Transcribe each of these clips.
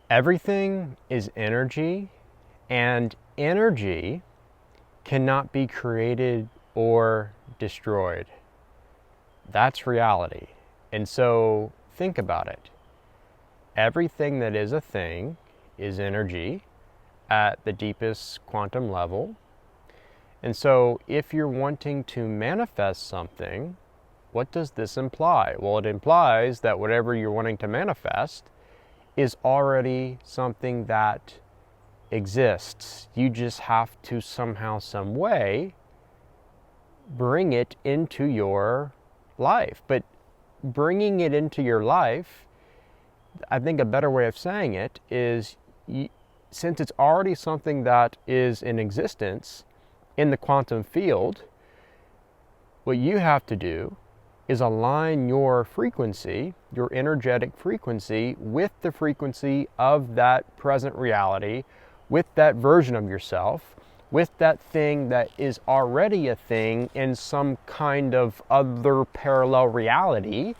Everything is energy, and energy cannot be created or destroyed. That's reality. And so think about it. Everything that is a thing is energy at the deepest quantum level. And so if you're wanting to manifest something, what does this imply? Well, it implies that whatever you're wanting to manifest is already something that exists. You just have to somehow, some way, bring it into your life. But bringing it into your life, I think a better way of saying it is, since it's already something that is in existence in the quantum field, what you have to do is align your frequency, your energetic frequency, with the frequency of that present reality, with that version of yourself, with that thing that is already a thing in some kind of other parallel reality.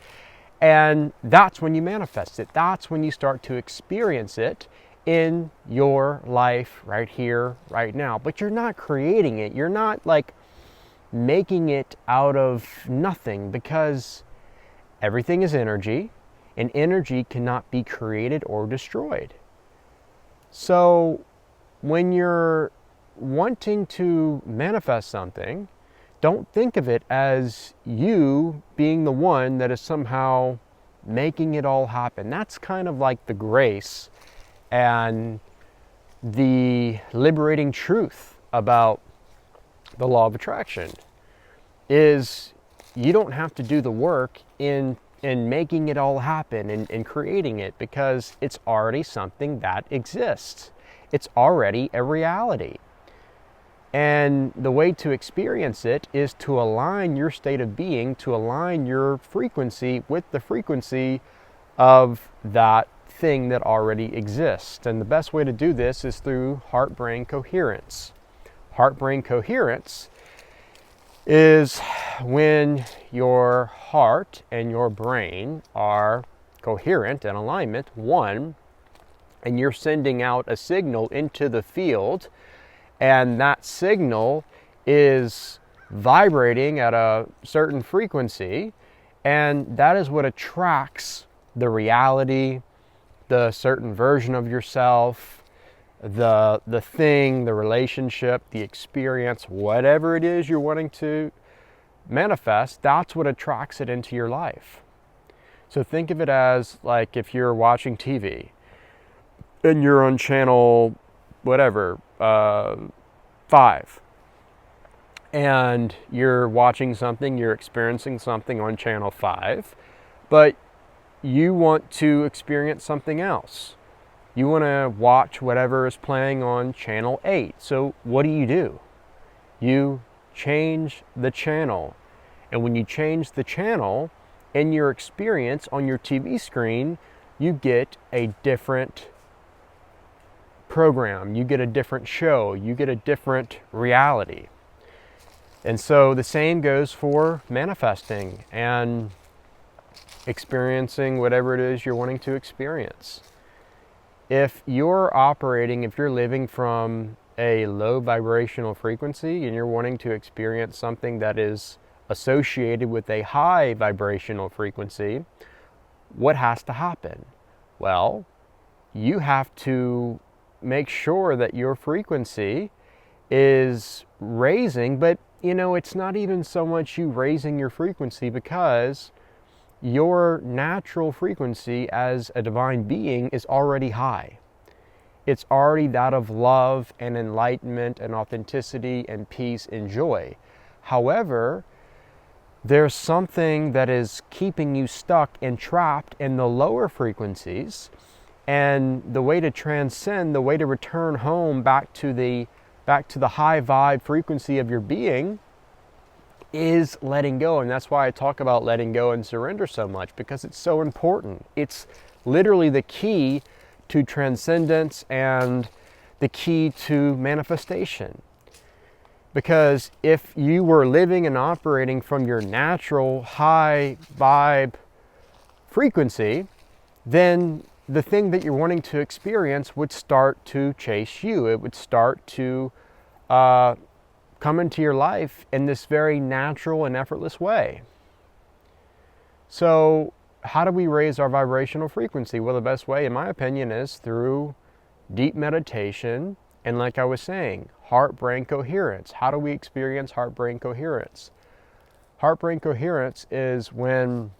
And that's when you manifest it. That's when you start to experience it in your life right here, right now. But you're not creating it. You're not like making it out of nothing, because everything is energy, and energy cannot be created or destroyed. So when you're wanting to manifest something, don't think of it as you being the one that is somehow making it all happen. That's kind of like the grace and the liberating truth about the law of attraction, is you don't have to do the work in making it all happen and creating it, because it's already something that exists. It's already a reality. And the way to experience it is to align your state of being, to align your frequency with the frequency of that thing that already exists. And the best way to do this is through heart-brain coherence. Heart-brain coherence is when your heart and your brain are coherent and alignment, one, and you're sending out a signal into the field, and that signal is vibrating at a certain frequency, and that is what attracts the reality, the certain version of yourself, the thing, the relationship, the experience, whatever it is you're wanting to manifest. That's what attracts it into your life. So think of it as like if you're watching TV and you're on channel whatever, 5, and you're watching something, you're experiencing something on channel 5, but you want to experience something else. You want to watch whatever is playing on channel 8. So what do? You change the channel. And when you change the channel, in your experience on your TV screen, you get a different program, you get a different show, you get a different reality. And so the same goes for manifesting and experiencing whatever it is you're wanting to experience. If you're living from a low vibrational frequency and you're wanting to experience something that is associated with a high vibrational frequency, what has to happen? Well, you have to make sure that your frequency is raising, but it's not even so much you raising your frequency, because your natural frequency as a divine being is already high. It's already that of love and enlightenment and authenticity and peace and joy. However, there's something that is keeping you stuck and trapped in the lower frequencies, and the way to transcend, the way to return home back to the high vibe frequency of your being, is letting go. And that's why I talk about letting go and surrender so much, because it's so important. It's literally the key to transcendence and the key to manifestation. Because if you were living and operating from your natural high vibe frequency, then the thing that you're wanting to experience would start to chase you. It would start to come into your life in this very natural and effortless way. So how do we raise our vibrational frequency? Well, the best way, in my opinion, is through deep meditation. And like I was saying, heart-brain coherence. How do we experience heart-brain coherence? Heart-brain coherence is when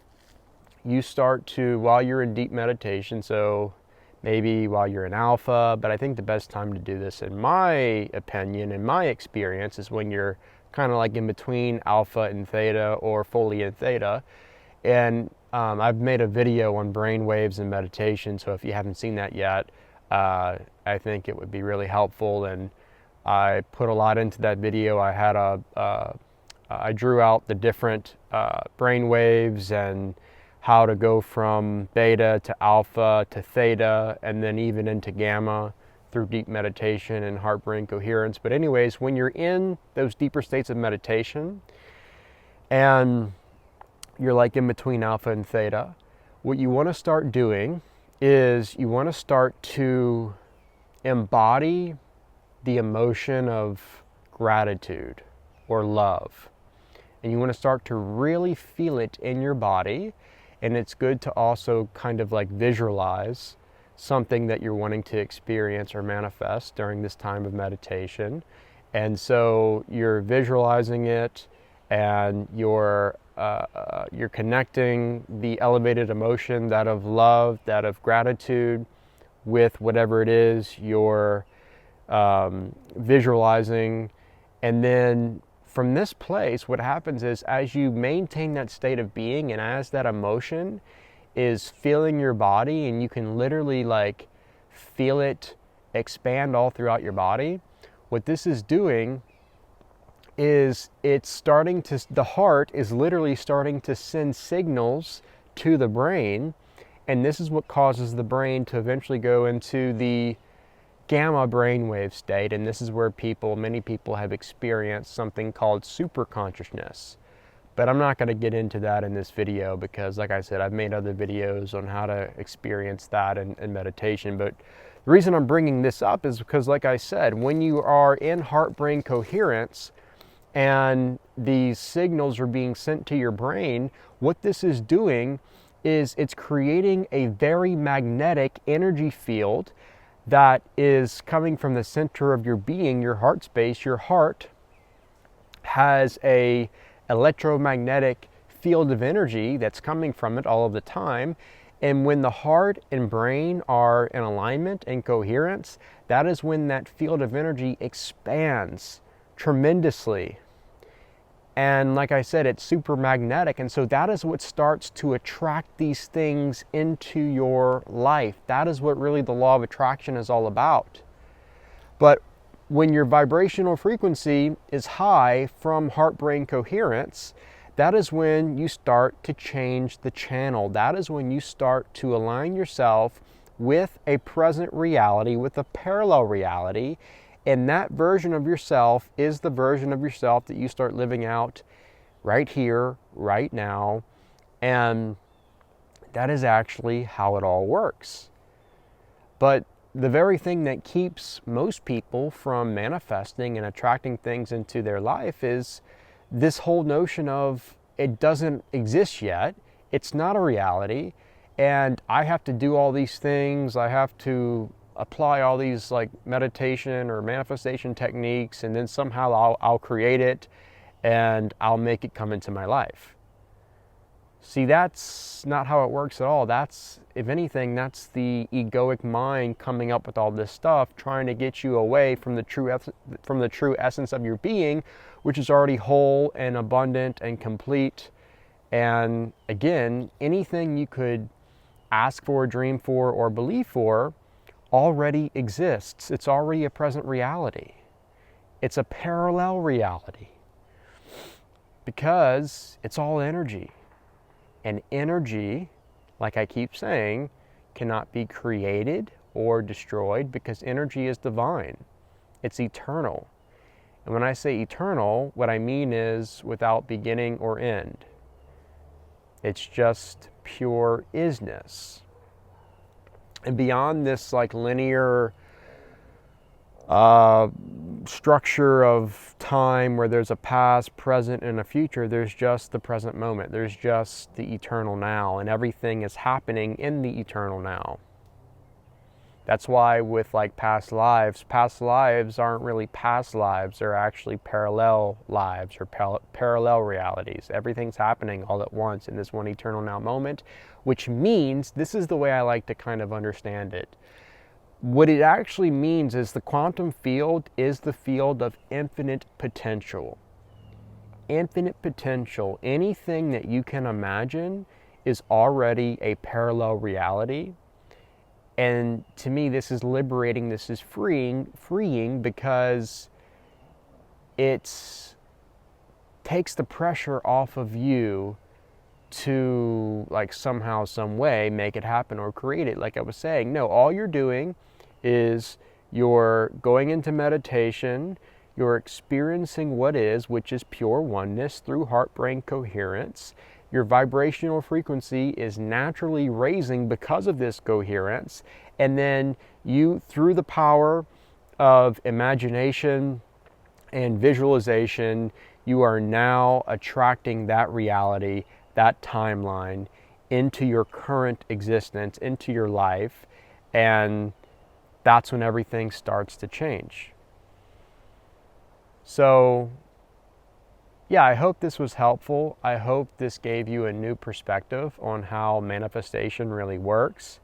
you start to, while you're in deep meditation, so maybe while you're in alpha, but I think the best time to do this, in my opinion, in my experience, is when you're kind of like in between alpha and theta, or fully in theta. And I've made a video on brain waves and meditation, so if you haven't seen that yet, I think it would be really helpful. And I put a lot into that video. I had I drew out the different brain waves and how to go from beta to alpha to theta, and then even into gamma through deep meditation and heart-brain coherence. But anyways, when you're in those deeper states of meditation and you're like in between alpha and theta, what you want to start doing is you want to start to embody the emotion of gratitude or love. And you want to start to really feel it in your body. And it's good to also kind of like visualize something that you're wanting to experience or manifest during this time of meditation. And so you're visualizing it, and you're connecting the elevated emotion, that of love, that of gratitude, with whatever it is you're visualizing. And then from this place, what happens is, as you maintain that state of being, and as that emotion is filling your body, and you can literally like feel it expand all throughout your body, what this is doing is the heart is literally starting to send signals to the brain. And this is what causes the brain to eventually go into the gamma brainwave state. And this is where many people have experienced something called super consciousness. But I'm not going to get into that in this video, because like I said, I've made other videos on how to experience that in meditation. But the reason I'm bringing this up is because, like I said, when you are in heart-brain coherence and these signals are being sent to your brain, what this is doing is it's creating a very magnetic energy field that is coming from the center of your being, your heart space. Your heart has a electromagnetic field of energy that's coming from it all of the time. And when the heart and brain are in alignment and coherence, that is when that field of energy expands tremendously. And like I said, it's super magnetic. And so that is what starts to attract these things into your life. That is what really the law of attraction is all about. But when your vibrational frequency is high from heart-brain coherence, that is when you start to change the channel. That is when you start to align yourself with a present reality, with a parallel reality. And that version of yourself is the version of yourself that you start living out right here, right now. And that is actually how it all works. But the very thing that keeps most people from manifesting and attracting things into their life is this whole notion of it doesn't exist yet. It's not a reality. And I have to do all these things. I have to apply all these like meditation or manifestation techniques, and then somehow I'll create it and I'll make it come into my life. See, that's not how it works at all. That's, if anything, that's the egoic mind coming up with all this stuff, trying to get you away from the true essence of your being, which is already whole and abundant and complete. And again, anything you could ask for, dream for, or believe for already exists. It's already a present reality. It's a parallel reality, because it's all energy. And energy, like I keep saying, cannot be created or destroyed, because energy is divine. It's eternal. And when I say eternal, what I mean is without beginning or end. It's just pure isness. And beyond this like linear structure of time where there's a past, present, and a future, there's just the present moment. There's just the eternal now, and everything is happening in the eternal now. That's why with like past lives aren't really past lives. They're actually parallel lives or parallel realities. Everything's happening all at once in this one eternal now moment, which means, this is the way I like to kind of understand it. What it actually means is the quantum field is the field of infinite potential. Infinite potential. Anything that you can imagine is already a parallel reality. And to me, this is liberating, this is freeing because it takes the pressure off of you to like somehow, some way make it happen or create it. Like I was saying, no, all you're doing is you're going into meditation, you're experiencing what is, which is pure oneness through heart-brain coherence. Your vibrational frequency is naturally raising because of this coherence. And then you, through the power of imagination and visualization, you are now attracting that reality, that timeline into your current existence, into your life. And that's when everything starts to change. So, yeah, I hope this was helpful. I hope this gave you a new perspective on how manifestation really works.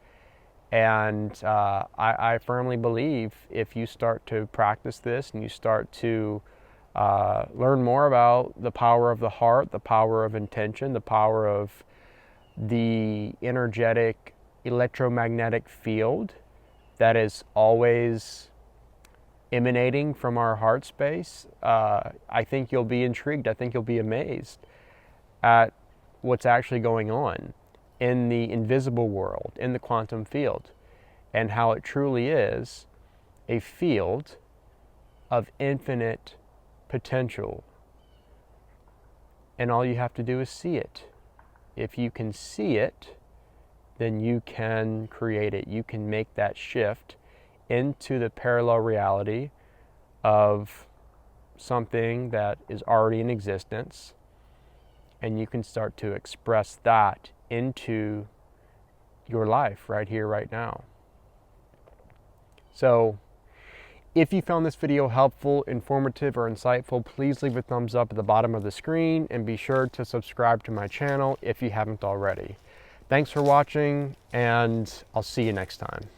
And I firmly believe if you start to practice this and you start to learn more about the power of the heart, the power of intention, the power of the energetic electromagnetic field that is always emanating from our heart space, I think you'll be intrigued. I think you'll be amazed at what's actually going on in the invisible world, in the quantum field, and how it truly is a field of infinite potential. And all you have to do is see it. If you can see it, then you can create it. You can make that shift into the parallel reality of something that is already in existence, and you can start to express that into your life right here, right now. So if you found this video helpful, informative, or insightful, please leave a thumbs up at the bottom of the screen and be sure to subscribe to my channel if you haven't already. Thanks for watching, and I'll see you next time.